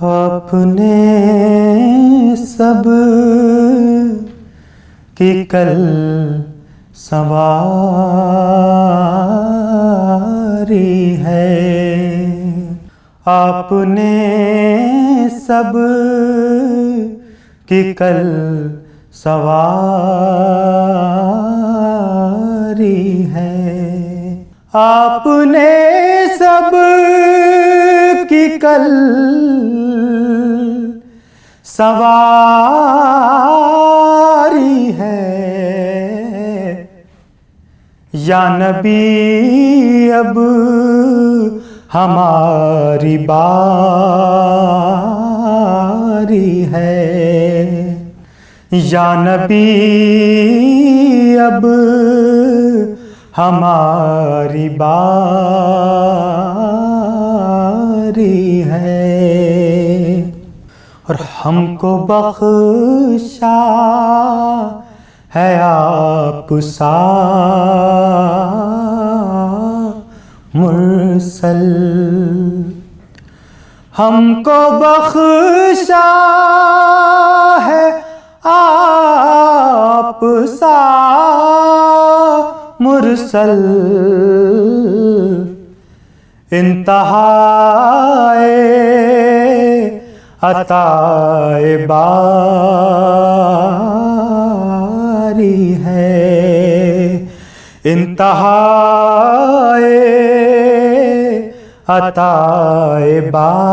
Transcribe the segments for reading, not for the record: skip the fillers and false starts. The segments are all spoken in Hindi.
अपने सब की कल सवारी है, आपने सब की कल सवारी है, आपने सब की कल सवारी है। या नबी अब हमारी बारी है, या नबी अब हमारी बारी है। और हमको बख्शा है आप सा मुरसल, हमको बख्शा है आप सा मुरसल, इंतहाए अताए बारी है, इंतहाए अताए बारी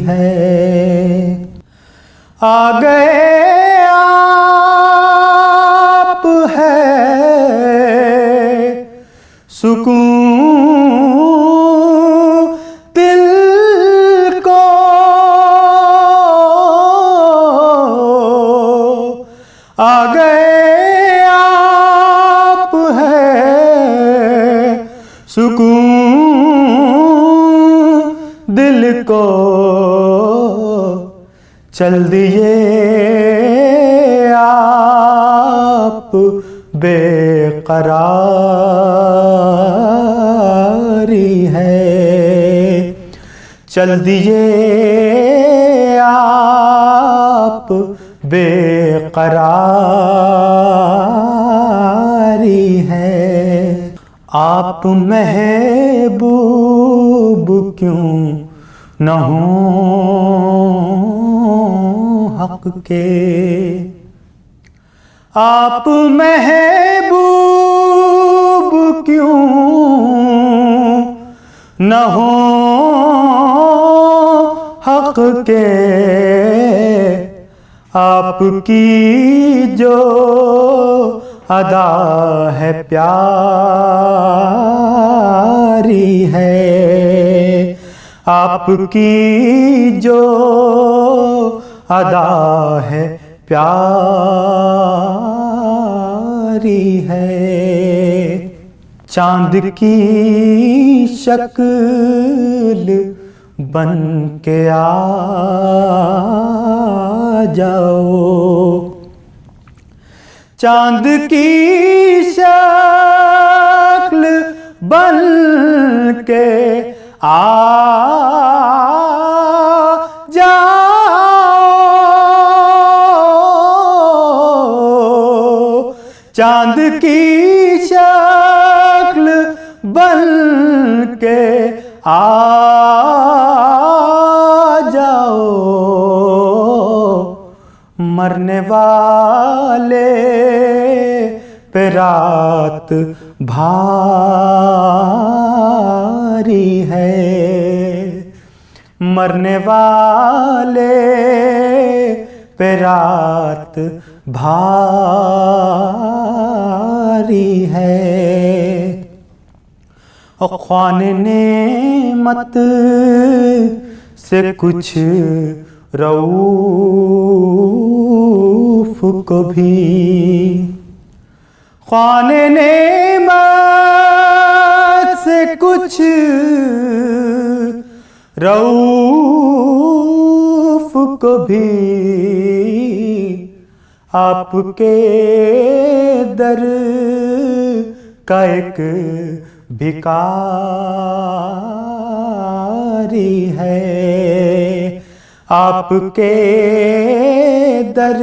है। आ गए आप है सुकून दिल को, आ गए आप है सुकून दिल को, चल दिए आप बेकरारी है, चल दिए आप बेकरारी है। आप महबूब क्यों न हो हक के, आप महबूब क्यों न हो हक के, आपकी जो अदा है प्यारी है, आपकी जो अदा है प्यारी है। चांद की शक्ल बन के आ जाओ, चांद की शक्ल बन के आ जाओ, चांद की शक्ल बन के आ जाओ, मरने वाले पे रात भारी है, मरने वाले पे रात भारी है। और ख्वाने नेमत से कुछ रऊफ को भी, ख्वाने नेमत से कुछ रऊफ को भी आपके दर का एक भिखारी है, आपके दर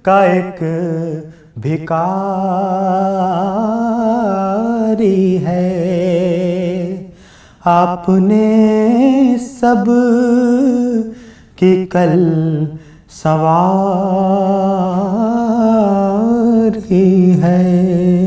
का एक भिखारी है। आपने सब की कल सवारी है।